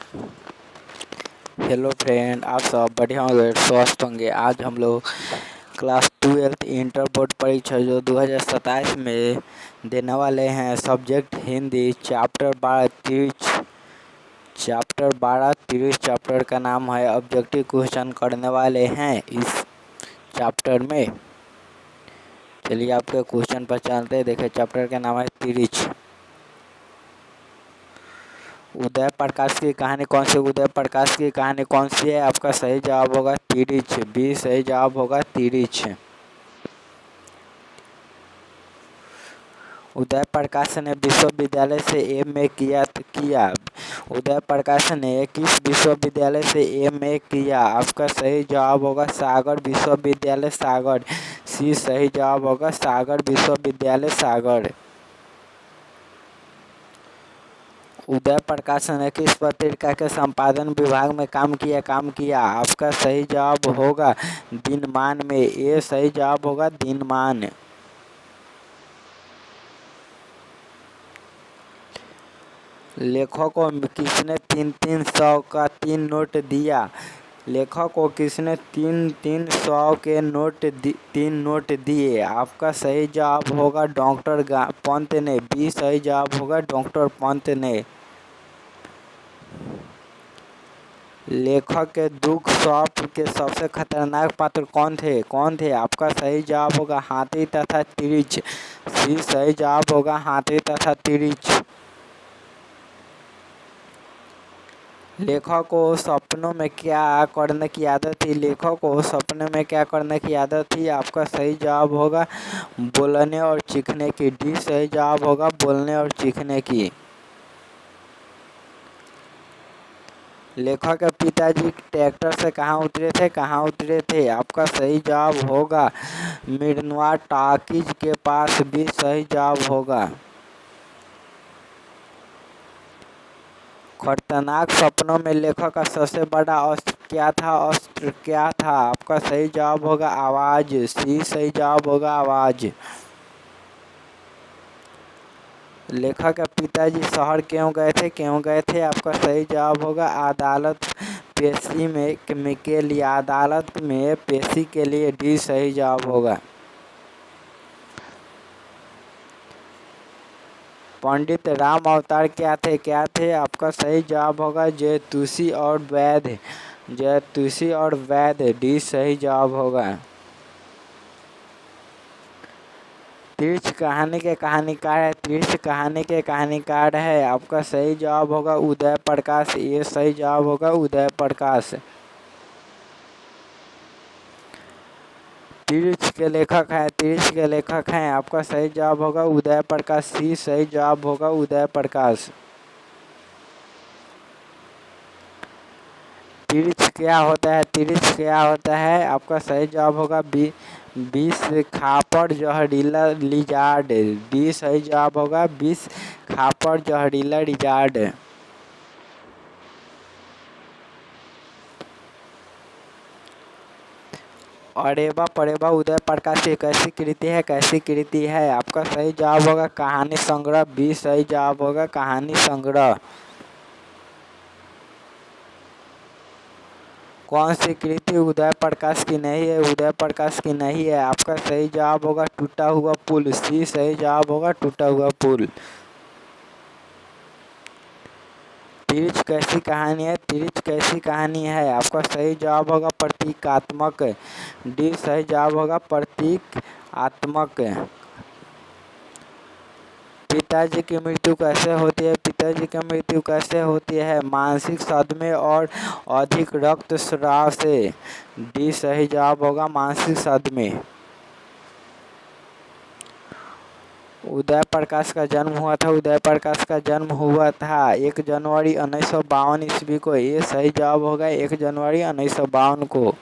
Hello friend, आप सब बढ़िया होंगे, स्वस्थ होंगे। आज हम लोग क्लास 12 इंटर बोर्ड परीक्षा जो 2027 में देने वाले हैं, सब्जेक्ट हिंदी, चैप्टर 12 चैप्टर का नाम है ऑब्जेक्टिव क्वेश्चन करने वाले हैं इस चैप्टर में। चलिए आपके क्वेश्चन पर चलते हैं। देखिए चैप्टर का नाम है तिरिच। उदय प्रकाश की कहानी कौन सी? उदय प्रकाश की कहानी कौन सी है? आपका सही जवाब होगा तिरिच। बी सही जवाब होगा तिरिच। उदय प्रकाश ने विश्वविद्यालय से एमए किया। उदय प्रकाश ने किस विश्वविद्यालय से एमए किया? आपका सही जवाब होगा सागर विश्वविद्यालय सागर। सी सही जवाब होगा सागर विश्वविद्यालय सागर। उदय प्रकाश ने किस पत्रिका के संपादन विभाग में काम किया? आपका सही जवाब होगा दिनमान में। ए सही जवाब होगा दिनमान। लेखक को किसने 300 का 3 नोट दिया? लेखक को किसने 300 के 3 नोट दिए? आपका सही जवाब होगा डॉक्टर पंत ने। बी सही जवाब होगा डॉक्टर पंत ने। लेखक के दुख शॉप के सबसे खतरनाक पात्र कौन थे? आपका सही जवाब होगा हाथी तथा तिरिच। सी सही जवाब होगा हाथी तथा तिरिच। लेखक को सपनों में क्या करने की आदत थी? लेखक को सपने में क्या करने की आदत थी? आपका सही जवाब होगा बोलने और चीखने की। डी सही जवाब होगा बोलने और चीखने की। लेखक के पिताजी ट्रैक्टर से कहाँ उतरे थे? आपका सही जवाब होगा मिर्नवा टॉकीज के पास। भी सही जवाब होगा। खतरनाक सपनों में लेखक का सबसे बड़ा अस्त्र क्या था? आपका सही जवाब होगा आवाज। सी सही जवाब होगा आवाज। लेखक के पिताजी शहर क्यों गए थे? आपका सही जवाब होगा अदालत में पेशी के लिए। डी सही जवाब होगा। पंडित राम अवतार क्या थे? आपका सही जवाब होगा जयतुषी और वैद्य। डी सही जवाब होगा। तिरिच कहानी के कहानीकार है। आपका सही जवाब होगा उदय प्रकाश। ये सही जवाब होगा उदय प्रकाश। तिरिच के लेखक हैं। आपका सही जवाब होगा उदय प्रकाश। सी सही जवाब होगा उदय प्रकाश। तिरिच क्या होता है? आपका सही जवाब होगा विष खापर जहरीला लिजार्ड। बी सही जवाब होगा विष खापर जहरीला लिजार्ड। अरेबा परेबा उदय प्रकाश की कैसी कृति है? आपका सही जवाब होगा कहानी संग्रह। बी सही जवाब होगा कहानी संग्रह। कौन सी कृति उदय प्रकाश की नहीं है? आपका सही जवाब होगा टूटा हुआ पुल। सी सही जवाब होगा टूटा हुआ पुल। तिरिच कैसी कहानी है? आपका सही जवाब होगा प्रतीकात्मक। डी सही जवाब होगा प्रतीकात्मक। पिताजी की मृत्यु कैसे होती है? मानसिक सदमे और अधिक रक्तस्राव से। डी सही जवाब होगा मानसिक सदमे। उदय प्रकाश का जन्म हुआ था 1 जनवरी 1952 ईस्वी को। ये सही जवाब होगा 1 जनवरी 1952 को।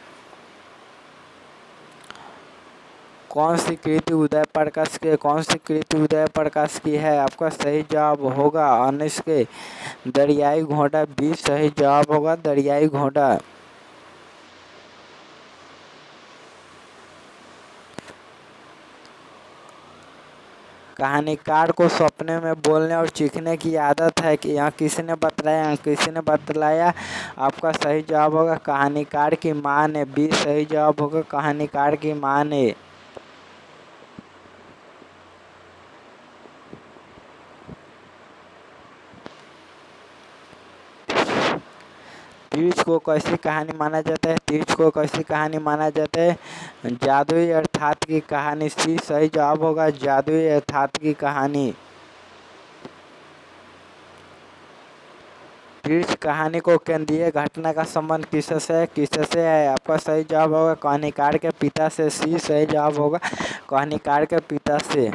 कौन सी कृति उदय प्रकाश की है? आपका सही जवाब होगा अनिश के दरियाई घोड़ा। बी सही जवाब होगा दरियाई घोड़ा। कहानीकार को सपने में बोलने और चीखने की आदत है कि यहाँ किसने बतलाया। आपका सही जवाब होगा कहानीकार की माँ ने। बी सही जवाब होगा कहानीकार की माँ ने। तीर्थ को कैसी कहानी माना जाता है। तीर्थ को कैसी कहानी माना जाता है। जादुई अर्थात की कहानी। सी सही जवाब होगा जादुई अर्थात की कहानी। तीर्थ कहानी को केंद्रीय घटना का संबंध किससे है। आपका सही जवाब होगा कहानीकार के पिता से। सी सही जवाब होगा कहानीकार के पिता से।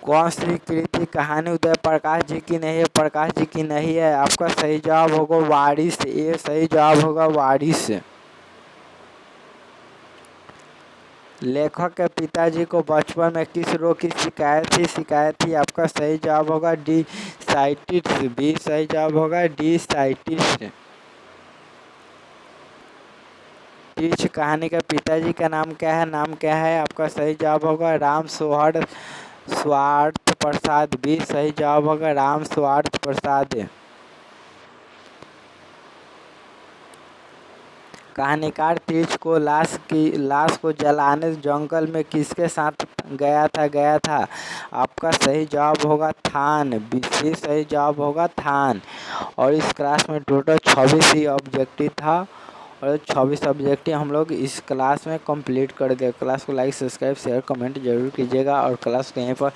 कौन सी कृति कहानी उदय प्रकाश जी की नहीं है। प्रकाश जी की नहीं है। आपका सही जवाब होगा वारिस। ये सही जवाब होगा वारिस। लेखक के पिताजी को बचपन में किस रोग की शिकायत थी। आपका सही जवाब होगा डी साइटिस। बी सही जवाब होगा डी साइटिस। तीर्थ कहानी के पिताजी का नाम क्या है। आपका सही जवाब होगा राम स्वार्थ प्रसाद। बी सही जवाब होगा राम स्वार्थ प्रसाद। कहानीकार तीर्थ को लाश को जलाने जंगल में किसके साथ गया था। आपका सही जवाब होगा थान। बी सही जवाब होगा थान। और इस क्लास में टोटल 26 ही ऑब्जेक्टिव था और 26 ऑब्जेक्टिव हम लोग इस क्लास में कंप्लीट कर दिया। क्लास को लाइक सब्सक्राइब शेयर कमेंट जरूर कीजिएगा और क्लास को यहीं पर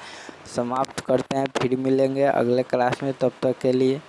समाप्त करते हैं। फिर मिलेंगे अगले क्लास में। तब तक के लिए